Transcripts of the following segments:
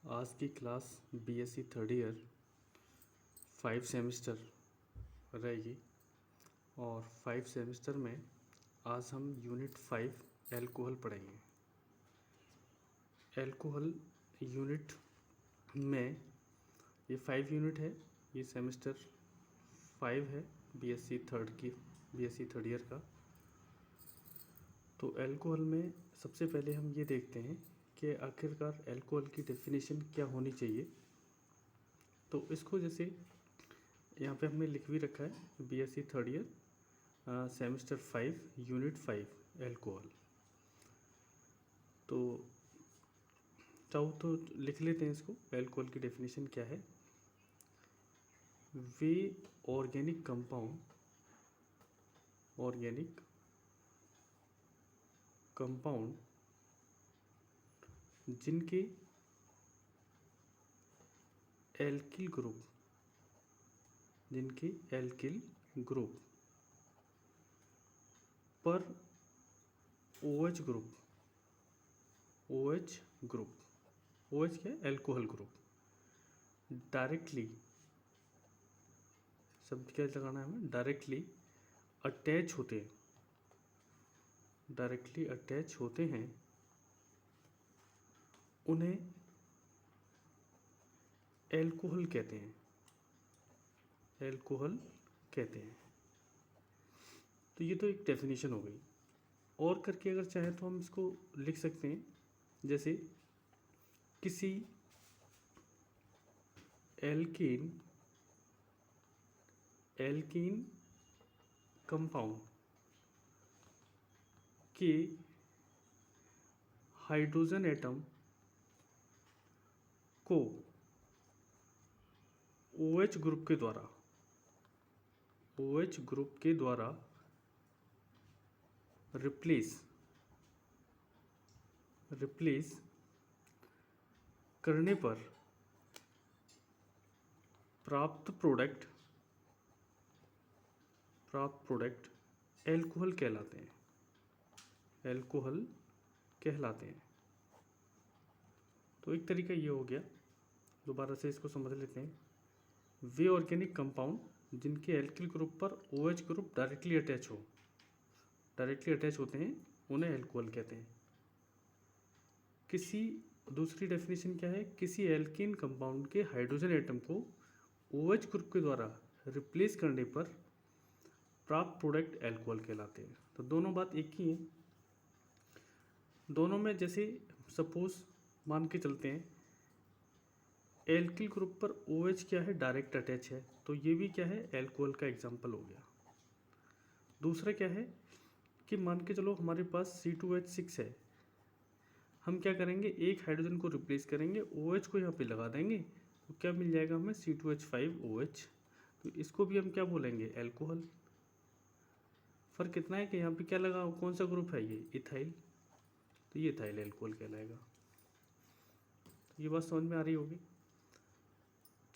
आज की class BSc third year 5 semester रहेगी और 5 सेमेस्टर में आज हम यूनिट 5 एल्कोहल पढ़ेंगे। एल्कोहल यूनिट में ये 5 यूनिट है, ये सेमेस्टर 5 है बीएससी थर्ड ईयर का। तो एल्कोहल में सबसे पहले हम ये देखते हैं कि आखिरकार एल्कोहल की डेफिनेशन क्या होनी चाहिए। तो इसको जैसे यहाँ पे हमने लिख भी रखा है BSc third year semester 5 unit 5 alcohol. तो चाहो तो लिख लेते हैं इसको। एल्कोहल की डेफिनेशन क्या है? वे ऑर्गेनिक कंपाउंड जिनके एल्किल ग्रुप पर OH ग्रुप OH क्या है? एल्कोहल ग्रुप डायरेक्टली, शब्द क्या लगाना है हमें? डायरेक्टली अटैच होते हैं उन्हें एल्कोहल कहते हैं। तो ये तो एक डेफिनेशन हो गई। और करके अगर चाहे तो हम इसको लिख सकते हैं, जैसे किसी एल्कीन कंपाउंड के हाइड्रोजन एटम को OH ग्रुप के द्वारा रिप्लेस करने पर प्राप्त प्रोडक्ट एल्कोहल कहलाते हैं। तो एक तरीका ये हो गया। दोबारा से इसको समझ लेते हैं। वे ऑर्गेनिक कंपाउंड जिनके एल्किल ग्रुप पर OH ग्रुप डायरेक्टली अटैच होते हैं उन्हें एल्कोहल कहते हैं। दूसरी डेफिनेशन क्या है? किसी एल्कीन कंपाउंड के हाइड्रोजन एटम को OH ग्रुप के द्वारा रिप्लेस करने पर प्राप्त प्रोडक्ट एल्कोहल कहलाते हैं। तो दोनों बात एक ही है। दोनों में जैसे सपोज मान के चलते हैं एल्किल ग्रुप पर OH क्या है? डायरेक्ट अटैच है, तो ये भी क्या है? एल्कोहल का एग्जाम्पल हो गया। दूसरा क्या है कि मान के चलो हमारे पास C2H6 है, हम क्या करेंगे? एक हाइड्रोजन को रिप्लेस करेंगे, OH को यहाँ पे लगा देंगे, तो क्या मिल जाएगा हमें? C2H5OH। तो इसको भी हम क्या बोलेंगे? एल्कोहल। फर्क इतना है कि यहाँ पे क्या लगा, कौन सा ग्रुप है? ये इथाइल, तो ये इथाइल एल्कोहल कहलाएगा। तो ये बात समझ में आ रही होगी।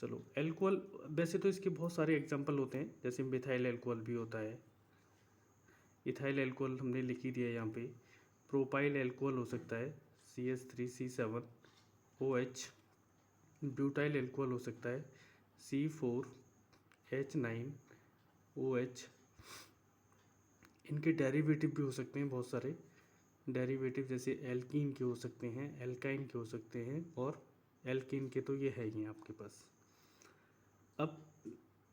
चलो, एल्कोहल वैसे तो इसके बहुत सारे एग्जाम्पल होते हैं, जैसे मिथाइल एल्कोहल भी होता है, इथाइल एल्कोहल हमने लिख ही दिया यहाँ पे। प्रोपाइल एल्कोहल हो सकता है CH3C7OH। ब्यूटाइल एल्कोहल हो सकता है C4H9OH। इनके डेरिवेटिव भी हो सकते हैं बहुत सारे डेरिवेटिव, जैसे एल्कीन के हो सकते हैं, एल्काइन के हो सकते हैं, और एल्कीन के तो ये है ही आपके पास। अब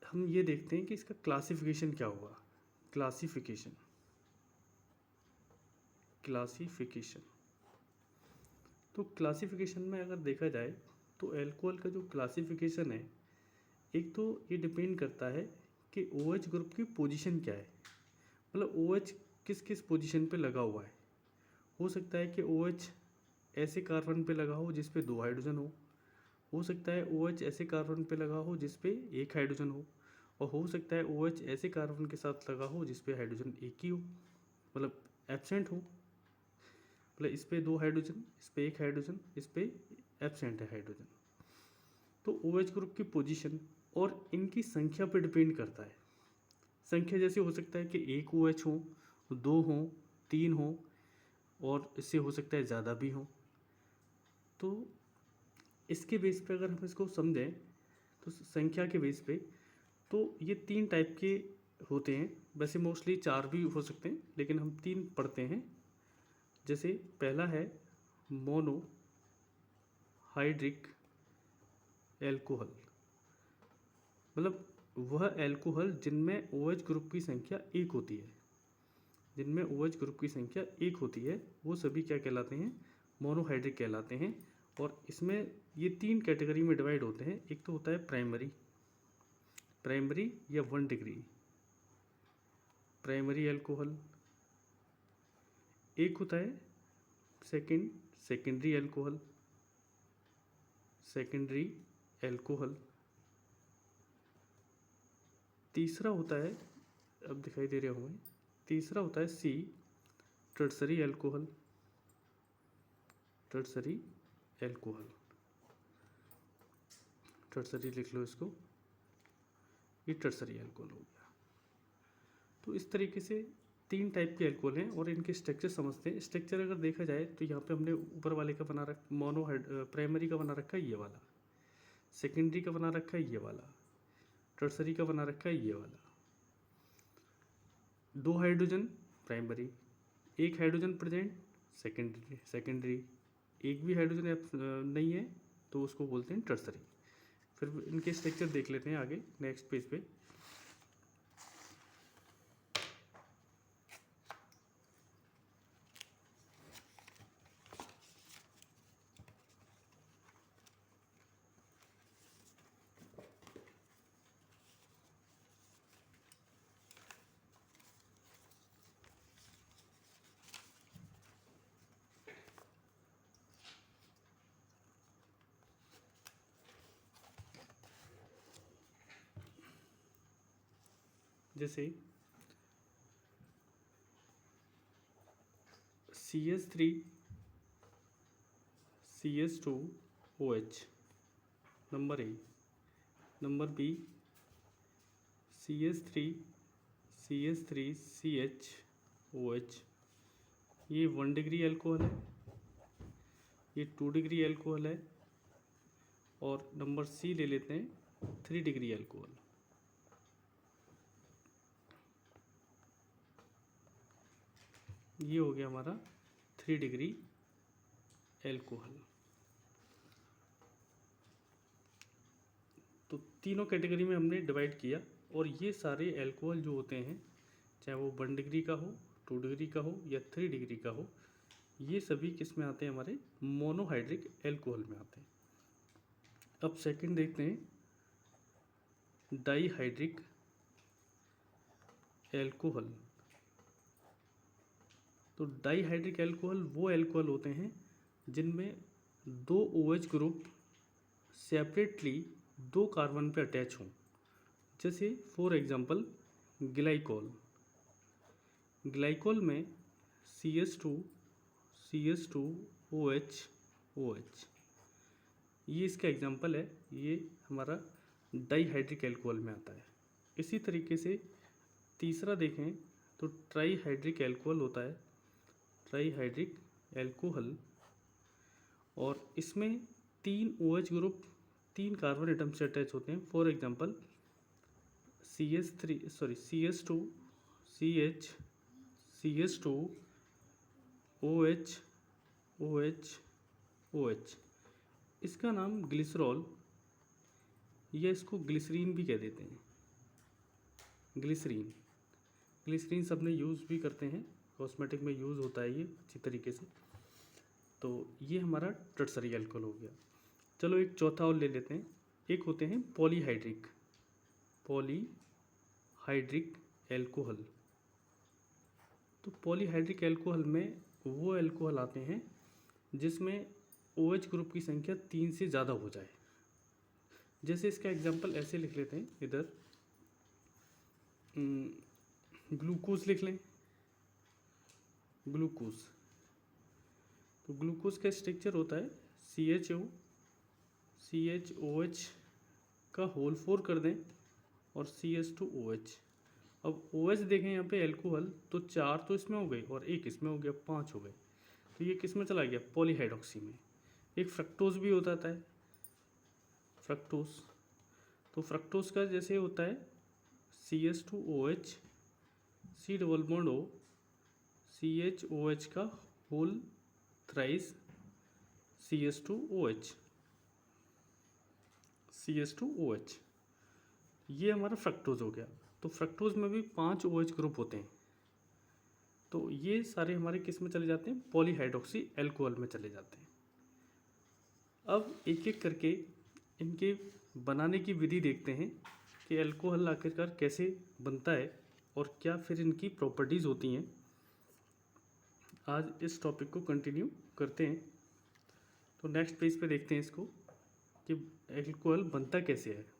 हम ये देखते हैं कि इसका क्लासिफिकेशन क्या होगा। क्लासिफिकेशन तो क्लासिफिकेशन में अगर देखा जाए तो एल्कोहल का जो क्लासिफिकेशन है, एक तो ये डिपेंड करता है कि OH ग्रुप की पोजीशन क्या है, मतलब OH किस किस पोजीशन पे लगा हुआ है। हो सकता है कि OH ऐसे कार्बन पे लगा हो जिस पे 2 हाइड्रोजन हो सकता है OH ऐसे कार्बन पे लगा हो जिस पे 1 हाइड्रोजन और हो सकता है OH ऐसे कार्बन के साथ लगा हो जिस पे हाइड्रोजन एक ही हो, मतलब एब्सेंट हो, मतलब इस पे 2 हाइड्रोजन, इस पे 1 हाइड्रोजन, इस पे एब्सेंट है हाइड्रोजन। तो OH ग्रुप की पोजीशन और इनकी संख्या पर डिपेंड करता है। संख्या जैसे हो सकता है कि 1 OH हो, 2 हो, 3 हो, और इससे हो सकता है ज़्यादा भी हो। तो इसके बेस पे अगर हम इसको समझें तो संख्या के बेस पे, तो ये 3 टाइप के होते हैं। वैसे मोस्टली 4 भी हो सकते हैं, लेकिन हम 3 पढ़ते हैं। जैसे पहला है मोनो हाइड्रिक एल्कोहल, मतलब वह एल्कोहल जिनमें OH ग्रुप की संख्या 1 होती है। जिनमें OH ग्रुप की संख्या 1 होती है वो सभी क्या कहलाते हैं, मोनोहाइड्रिक कहलाते हैं। और इसमें ये 3 कैटेगरी में डिवाइड होते हैं। एक तो होता है प्राइमरी या 1 डिग्री प्राइमरी एल्कोहल। एक होता है सेकेंडरी एल्कोहल। तीसरा होता है, अब दिखाई दे रहे होंगे, तीसरा होता है C टर्सरी एल्कोहल। टर्सरी लिख लो इसको, ये टर्सरी एल्कोहल हो गया। तो इस तरीके से 3 टाइप के एल्कोहल हैं और इनके स्ट्रक्चर समझते हैं। स्ट्रक्चर अगर देखा जाए तो यहाँ पे हमने ऊपर वाले का बना रखा, प्राइमरी का बना रखा है ये वाला, सेकेंडरी का बना रखा है ये वाला, टर्सरी का बना रखा है ये वाला। 2 hydrogen primary, 1 hydrogen present secondary, एक भी हाइड्रोजन नहीं है तो उसको बोलते हैं टर्सरी। फिर इनके स्ट्रक्चर देख लेते हैं आगे नेक्स्ट पेज पे। जैसे CH3 CH2OH number A, number B CH3 CH3CHOH, ये 1 डिग्री एल्कोहल है, ये 2 डिग्री एल्कोहल है। और नंबर C ले लेते हैं 3 डिग्री एल्कोहल। ये हो गया हमारा 3 डिग्री एल्कोहल। तो तीनों कैटेगरी में हमने डिवाइड किया। और ये सारे एल्कोहल जो होते हैं, चाहे वो 1 डिग्री का हो, 2 डिग्री का हो या 3 डिग्री का हो, ये सभी किस में आते हैं, हमारे मोनोहाइड्रिक एल्कोहल में आते हैं। अब सेकंड देखते हैं, डाईहाइड्रिक एल्कोहल। तो डाईहाइड्रिक एल्कोहल वो एल्कोहल होते हैं जिनमें 2 OH ग्रुप सेपरेटली 2 कार्बन पे अटैच हों। जैसे फॉर एग्जांपल ग्लाइकोल में CH2OH, ये इसका एग्जांपल है। ये हमारा डाईहाइड्रिक एल्कोहल में आता है। इसी तरीके से तीसरा देखें तो ट्राईहाइड्रिक एल्कोहल होता है, ट्राईहाइड्रिक एल्कोहल। और इसमें 3 OH ग्रुप 3 कार्बन एटम से अटैच होते हैं। फॉर एग्जांपल CH2OH, इसका नाम ग्लिसरॉल या इसको ग्लिसरीन भी कह देते हैं। ग्लिसरीन सबने यूज़ भी करते हैं, कॉस्मेटिक में यूज़ होता है ये अच्छी तरीके से। तो ये हमारा टर्सरी एल्कोहल हो गया। चलो एक चौथा और ले लेते हैं। एक होते हैं पॉलीहाइड्रिक एल्कोहल। तो पॉलीहाइड्रिक एल्कोहल में वो एल्कोहल आते हैं जिसमें OH ग्रुप की संख्या 3 से ज़्यादा हो जाए। जैसे इसका एग्जांपल ऐसे लिख लेते हैं, इधर ग्लूकोज लिख लें, ग्लूकोज। तो ग्लूकोज का स्ट्रक्चर होता है CHOH का होल 4 कर दें और CH2OH। अब OH देखें यहाँ पे एल्कोहल, तो 4 तो इसमें हो गए और 1 इसमें हो गया, 5 हो गए। तो ये किस में चला गया, पॉलीहाइड्रोक्सी में। एक फ्रक्टोज भी होता है, फ्रक्टोज, तो फ्रक्टोज का जैसे होता है CH2OH, C double bond O, CHOH का होल थ्राइस CH2OH, CH2OH, ये हमारा फ्रक्टोज हो गया। तो फ्रक्टोज में भी 5 OH ग्रुप होते हैं, तो ये सारे हमारे किस में चले जाते हैं, पॉलीहाइड्रोक्सी एल्कोहल में चले जाते हैं। अब एक एक करके इनके बनाने की विधि देखते हैं कि एल्कोहल आखिरकार कैसे बनता है और क्या फिर इनकी प्रॉपर्टीज़ होती हैं। आज इस टॉपिक को कंटिन्यू करते हैं। तो नेक्स्ट पेज पे देखते हैं इसको कि एल्कोहल बनता कैसे है।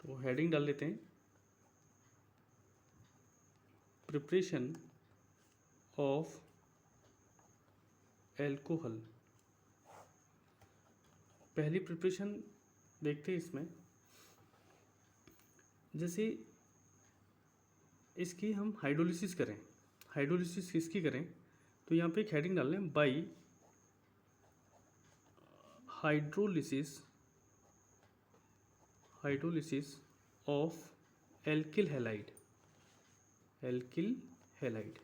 तो हेडिंग डाल लेते हैं, प्रिपरेशन ऑफ एल्कोहल। पहली प्रिपरेशन देखते हैं इसमें, जैसे इसकी हम हाइड्रोलिसिस करें, हाइड्रोलिसिस किसकी करें, तो यहाँ पे एक हेडिंग डाल लें, by hydrolysis of alkyl halide, alkyl halide,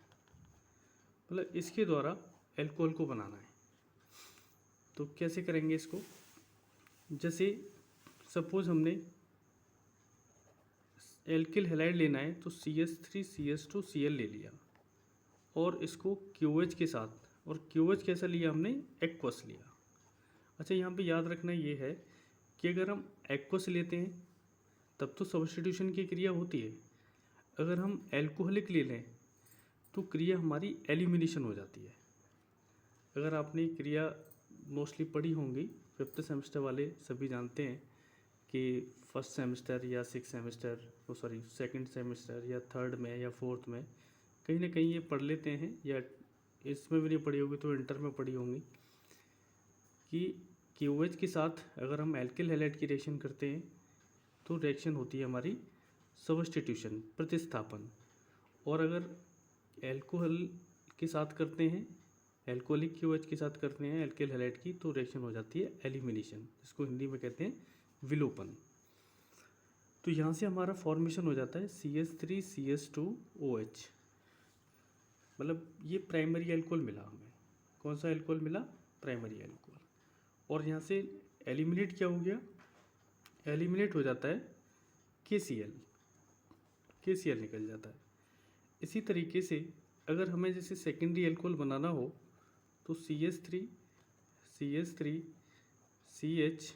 मतलब इसके द्वारा एल्कोहल को बनाना है। तो कैसे करेंगे इसको, जैसे सपोज हमने एल्किल हैलाइड लेना है तो CH3CH2Cl ले लिया और इसको QH के साथ, और QH कैसा लिया हमने, एक्वस लिया। अच्छा, यहाँ पे याद रखना ये है कि अगर हम एक्वस लेते हैं तब तो सब्स्टिट्यूशन की क्रिया होती है, अगर हम एल्कोहलिक ले लें तो क्रिया हमारी एलिमिनेशन हो जाती है। अगर आपने क्रिया मोस्टली पढ़ी होंगी, 5th सेमेस्टर वाले सभी जानते हैं कि फर्स्ट सेमेस्टर या 6th सेमेस्टर, सेकंड सेमेस्टर या 3rd में या 4th में कहीं ना कहीं ये पढ़ लेते हैं, या इसमें भी नहीं पढ़ी होगी तो इंटर में पढ़ी होंगी कि QH के साथ अगर हम एल्किल हैलाइड की रिएक्शन करते हैं तो रिएक्शन होती है हमारी सब्स्टिट्यूशन, प्रतिस्थापन। और अगर एल्कोहल के साथ करते हैं, एल्कोहलिक QH के साथ करते हैं एल्किल हैलाइड की, तो रिएक्शन हो जाती है एलिमिनेशन, जिसको हिंदी में कहते हैं विलोपन। तो यहाँ से हमारा फॉर्मेशन हो जाता है CH3CH2OH, मतलब ये प्राइमरी एल्कोहल मिला हमें। कौन सा एल्कोहल मिला, प्राइमरी एल्कोहल। और यहाँ से एलिमिनेट क्या हो गया, एलिमिनेट हो जाता है KCl निकल जाता है। इसी तरीके से अगर हमें जैसे सेकेंडरी एल्कोहल बनाना हो तो CH3CH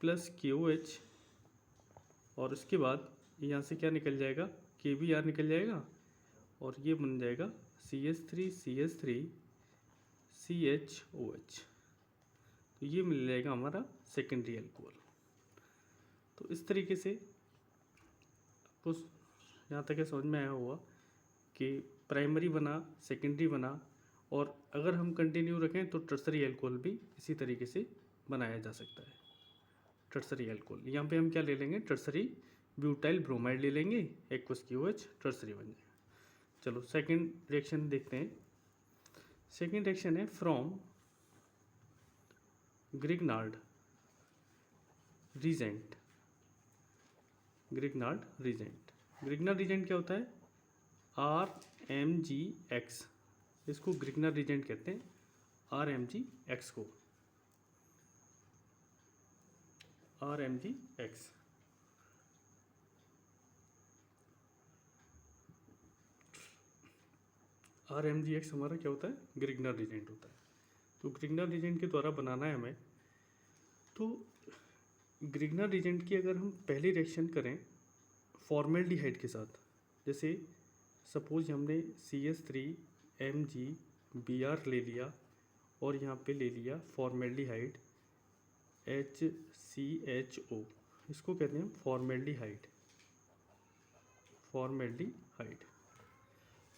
प्लस KOH, और उसके बाद यहाँ से क्या निकल जाएगा, KBr निकल जाएगा, और ये बन जाएगा CH3CH3CHOH। तो ये मिल जाएगा हमारा सेकेंडरी एल्कोहल। तो इस तरीके से आपको यहाँ तक समझ में आया होगा कि प्राइमरी बना, सेकेंडरी बना, और अगर हम कंटिन्यू रखें तो टर्सरी एल्कोहल भी इसी तरीके से बनाया जा सकता है। टर्सरी एल्कोहल यहाँ पे हम क्या ले लेंगे, टर्सरी ब्यूटाइल ब्रोमाइड ले लेंगे, एक्वस QH टर्सरी बन जाएगा। चलो सेकेंड रिएक्शन देखते हैं। सेकेंड रिएक्शन है from Grignard reagent. Grignard reagent क्या होता है, RMGX, इसको ग्रिग्नार्ड रीजेंट कहते हैं, RMGX को, RMGX। RMGX हमारा क्या होता है, ग्रिग्नार्ड रीजेंट होता है। तो ग्रिग्नार्ड रीजेंट के द्वारा बनाना है हमें। तो ग्रिग्नार्ड रीजेंट की अगर हम पहली रिएक्शन करें फॉर्मेल्डिहाइड के साथ, जैसे सपोज हमने CH3MgBr ले लिया और यहाँ पे ले लिया फॉर्मेल्डिहाइड HCHO, इसको कहते हैं फॉर्मेल्डिहाइड। फॉर्मेल्डिहाइड।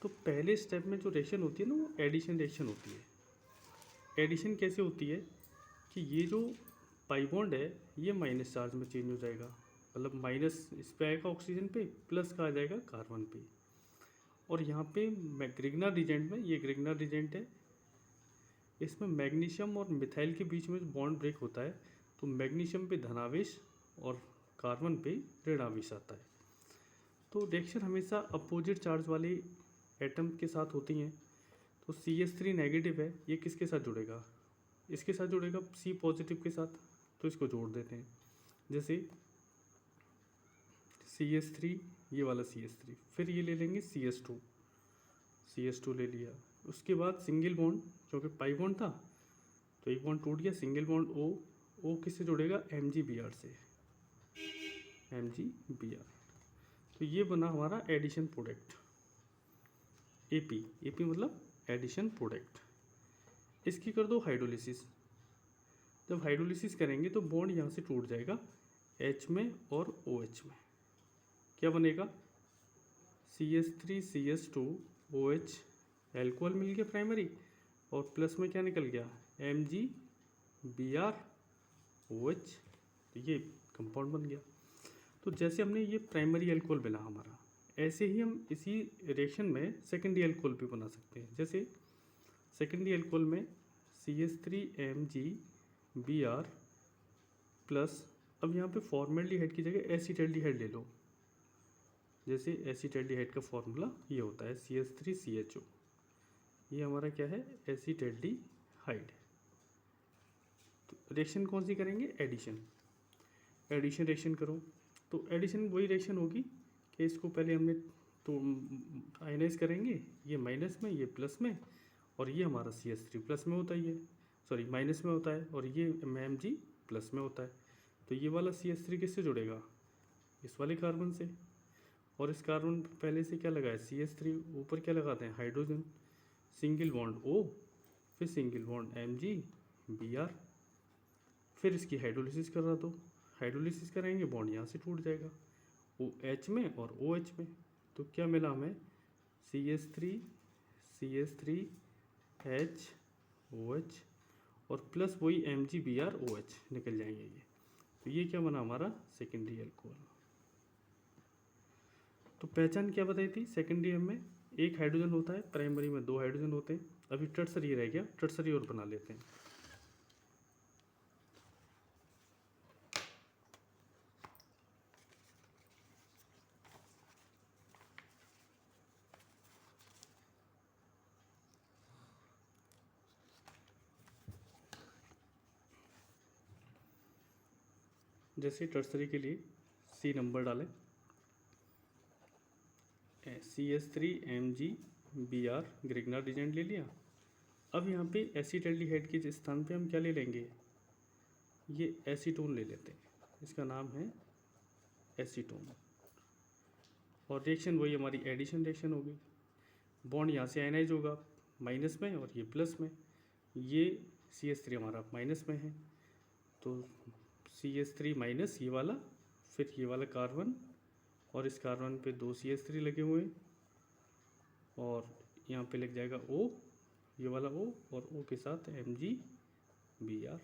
तो पहले स्टेप में जो रिएक्शन होती है ना, वो एडिशन रिएक्शन होती है। एडिशन कैसे होती है कि ये जो पाई बॉन्ड है ये माइनस चार्ज में चेंज हो जाएगा, मतलब माइनस इस पे आएगा ऑक्सीजन पे, प्लस का आ जाएगा कार्बन पे। और यहाँ पे ग्रिग्नर रिजेंट में, ये ग्रिग्नर रिजेंट है, इसमें मैग्नीशियम और मिथाइल के बीच में बॉन्ड ब्रेक होता है, तो मैग्नीशियम पे धनावेश और कार्बन पे ऋणावेश आता है। तो रिएक्शन हमेशा अपोजिट चार्ज वाले एटम के साथ होती हैं। तो CH3 नेगेटिव है, ये किसके साथ जुड़ेगा, इसके साथ जुड़ेगा C पॉजिटिव के साथ, तो इसको जोड़ देते हैं। जैसे CH3, ये वाला CH3, फिर ये ले लेंगे CH2 ले लिया। उसके बाद सिंगल बॉन्ड, क्योंकि पाई बॉन्ड था तो एक बॉन्ड टूट गया, सिंगल बॉन्ड O किससे जुड़ेगा, MgBr से, MgBr। तो ये बना हमारा एडिशन प्रोडक्ट, AP मतलब एडिशन प्रोडक्ट। इसकी कर दो हाइड्रोलिसिस। जब हाइड्रोलिसिस करेंगे तो बॉन्ड यहाँ से टूट जाएगा H में और OH में, क्या बनेगा, CH3 CH2 OH, एल्कोहल मिल गया प्राइमरी, और प्लस में क्या निकल गया, MgBr OH, तो ये कंपाउंड बन गया। तो जैसे हमने ये प्राइमरी एल्कोहल बना हमारा, ऐसे ही हम इसी रिएक्शन में सेकेंडरी एल्कोहल भी बना सकते हैं। जैसे सेकेंडरी एल्कोहल में CH3MgBr प्लस, अब यहाँ पे फॉर्मेल्डिहाइड की जगह एसिटल्डिहाइड ले लो। जैसे एसिटल्डिहाइड का फॉर्मूला ये होता है CH3CHO, ये हमारा क्या है, एसिटल्डिहाइड। तो रिएक्शन कौन सी करेंगे, एडिशन रिएक्शन करो। तो एडिशन वही रिएक्शन होगी कि इसको पहले हमने तो आयनाइज करेंगे, ये माइनस में, ये प्लस में, और ये हमारा CH3 प्लस में होता है, सॉरी माइनस में होता है, और ये Mg प्लस में होता है। तो ये वाला CH3 किससे जुड़ेगा, इस वाले कार्बन से, और इस कार्बन पहले से क्या लगा है, CH3, ऊपर क्या लगाते हैं, हाइड्रोजन, सिंगल बॉन्ड O, फिर सिंगल बॉन्ड MgBr, फिर इसकी हाइड्रोलिसिस करा दो। हाइड्रोलिसिस करेंगे, बॉन्ड यहाँ से टूट जाएगा OH में और OH में, तो क्या मिला हमें, CH3HOH और प्लस वही MgBr OH निकल जाएंगे ये। तो ये क्या बना हमारा, सेकेंडरी एल्कोहल। तो पहचान क्या बताई थी, सेकेंडरी में एक हाइड्रोजन होता है, प्राइमरी में 2 हाइड्रोजन होते हैं। अभी टर्सरी रह गया, टर्सरी और बना लेते हैं। जैसे टर्सरी के लिए C नंबर डालें, CH3MgBr ग्रिग्नर रिजेंट ले लिया। अब यहाँ पे एसिटल्डिहाइड के स्थान पे हम क्या ले लेंगे, ये एसीटोन ले लेते हैं, इसका नाम है एसीटोन। और रिएक्शन वही हमारी एडिशन रिएक्शन होगी। बॉन्ड यहाँ से आयनाइज होगा माइनस में और ये प्लस में, ये CH3 हमारा माइनस में है, तो CH3 माइनस ये वाला, फिर ये वाला कार्बन, और इस कार्बन पे 2 CH3 लगे हुए हैं, और यहाँ पे लग जाएगा O, ये वाला O, और O के साथ MgBr।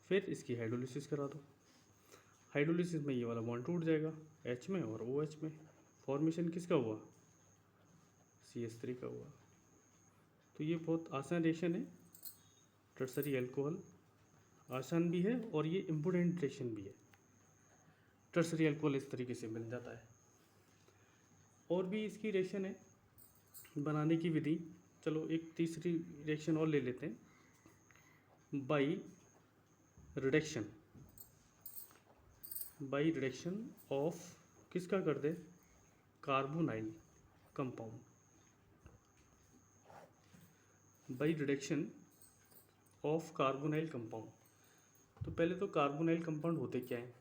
फिर इसकी हाइड्रोलिसिस करा दो। हाइड्रोलिसिस में ये वाला बॉन्ड टूट जाएगा H में और OH में। फॉर्मेशन किसका हुआ, CH3 का हुआ। तो ये बहुत आसान रिएक्शन है, टर्सरी एल्कोहल, आसान भी है और ये इम्पोर्टेंट रिएक्शन भी है। टर्सरी एल्कोहल इस तरीके से मिल जाता है। और भी इसकी रिएक्शन है बनाने की विधि। चलो एक तीसरी रिएक्शन और ले लेते हैं, बाई रिडक्शन ऑफ, किसका कर दे, carbonyl compound. By reduction of carbonyl compound. तो पहले तो कार्बोनाइल कंपाउंड होते क्या हैं,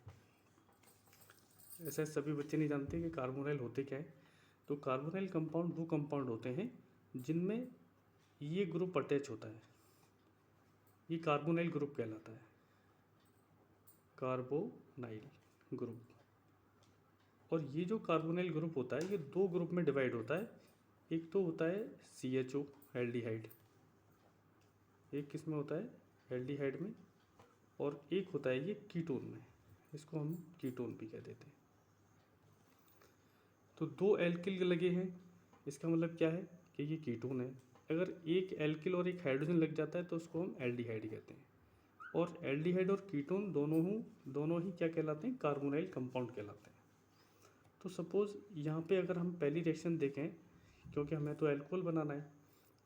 ऐसा सभी बच्चे नहीं जानते कि कार्बोनाइल होते क्या है। तो कार्बोनाइल कंपाउंड वो कंपाउंड होते हैं जिनमें ये ग्रुप अटैच होता है, ये कार्बोनाइल ग्रुप कहलाता है। Carbonyl group. और ये जो कार्बोनाइल ग्रुप होता है ये दो ग्रुप में डिवाइड होता है। एक तो होता है CHO एल्डिहाइड, एक किस में होता है एल्डिहाइड में, और एक होता है ये कीटोन में, इसको हम कीटोन भी कह देते हैं। तो दो एल्किल लगे हैं, इसका मतलब क्या है कि ये कीटोन है। अगर एक एल्किल और एक हाइड्रोजन लग जाता है तो उसको हम एल्डिहाइड कहते हैं। और एल्डिहाइड और कीटोन दोनों ही क्या कहलाते हैं, कार्बोनाइल कंपाउंड कहलाते हैं। तो सपोज़ यहाँ पे अगर हम पहली रिएक्शन देखें, क्योंकि हमें तो एल्कोहल बनाना है,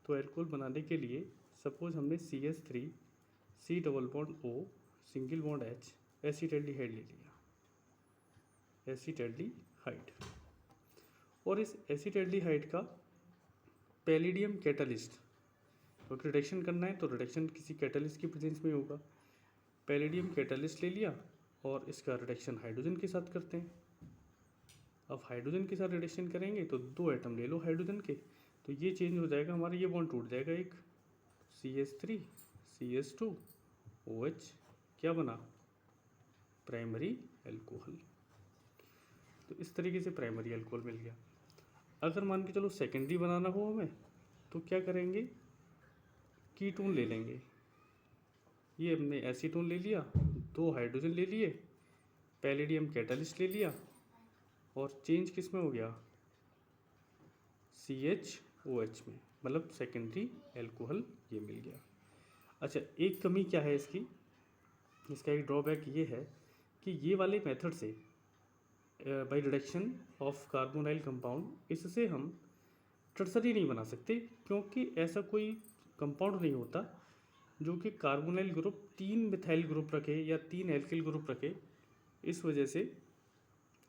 तो एल्कोहल बनाने के लिए सपोज़ हमने CH3 C double bond O single bond H एसिटैल्डिहाइड ले लिया, एसिटैल्डिहाइड। और इस एसिटैल्डिहाइड का पैलिडियम कैटलिस्ट, क्योंकि रिडक्शन करना है तो रिडक्शन किसी कैटलिस्ट की प्रेजेंस में होगा। पैलिडियम कैटलिस्ट ले लिया और इसका रिडक्शन हाइड्रोजन के साथ करते हैं। अब हाइड्रोजन के साथ रिडक्शन करेंगे तो दो एटम ले लो हाइड्रोजन के, तो ये चेंज हो जाएगा, हमारा ये बॉन्ड टूट जाएगा, एक CH3 CH2 OH क्या बना, प्राइमरी एल्कोहल। तो इस तरीके से प्राइमरी एल्कोहल मिल गया। अगर मान के चलो सेकेंडरी बनाना हो हमें, तो क्या करेंगे, कीटोन ले लेंगे। ये हमने एसीटोन ले लिया, दो हाइड्रोजन ले लिए, पैलेडियम कैटलिस्ट ले लिया, और चेंज किस में हो गया, CHOH में, मतलब सेकेंडरी एल्कोहल ये मिल गया। अच्छा, एक कमी क्या है इसकी, इसका एक ड्रॉबैक ये है कि ये वाले मेथड से by reduction of carbonyl compound, इससे हम टर्सरी नहीं बना सकते, क्योंकि ऐसा कोई कंपाउंड नहीं होता जो कि कार्बोनाइल ग्रुप 3 मिथाइल ग्रुप रखे या 3 एल्किल ग्रुप रखे। इस वजह से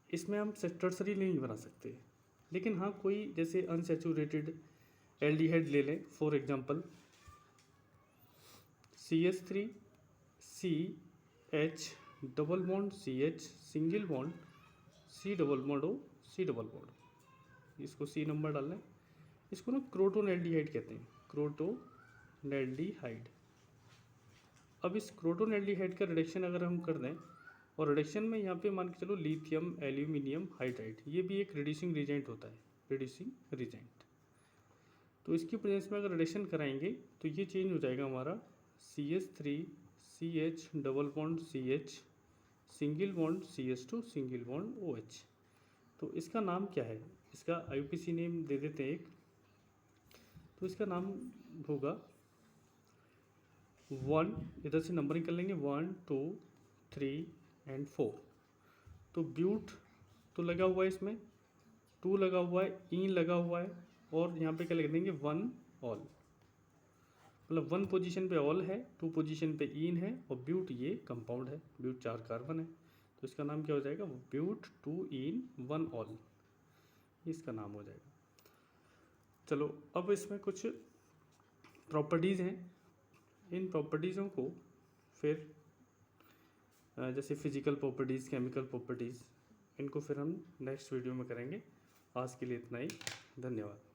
इसमें हम टर्सरी नहीं बना सकते। लेकिन हाँ, कोई जैसे अनसैचुरेटेड एल्डिहाइड ले लें, for example CH3 CH double bond CH single bond C double bond O C double bond, इसको C नंबर डालना है। इसको ना क्रोटोन एल्डिहाइड कहते हैं, क्रोटोन एल्डिहाइड। अब इस क्रोटोन एल्डिहाइड का रिडक्शन अगर हम कर दें, और रिडक्शन में यहाँ पे मान के चलो लिथियम एल्यूमिनियम हाइड्राइड, ये भी एक रिड्यूसिंग रिजेंट होता है, रिड्यूसिंग रिजेंट। तो इसकी प्रेजेंस में अगर रिडक्शन कराएंगे तो ये चेंज हो जाएगा हमारा CH3 CH double bond CH single bond CH2 single bond OH। तो इसका नाम क्या है, इसका IUPAC नेम दे देते हैं एक, तो इसका नाम होगा 1, इधर से नंबरिंग कर लेंगे 1 2 3 एंड 4। तो ब्यूट तो लगा हुआ है, इसमें 2 लगा हुआ है, ईन लगा हुआ है, और यहाँ पे क्या लिख देंगे 1 ऑल, मतलब 1 पोजीशन पे ऑल है, 2 पोजीशन पे ईन है, और ब्यूट ये कंपाउंड है, ब्यूट 4 कार्बन है, तो इसका नाम क्या हो जाएगा, ब्यूट 2 ईन 1 ऑल, इसका नाम हो जाएगा। चलो, अब इसमें कुछ प्रॉपर्टीज़ हैं, इन प्रॉपर्टीज़ों को फिर जैसे फिजिकल प्रॉपर्टीज़, केमिकल प्रॉपर्टीज़, इनको फिर हम नेक्स्ट वीडियो में करेंगे। आज के लिए इतना ही, धन्यवाद।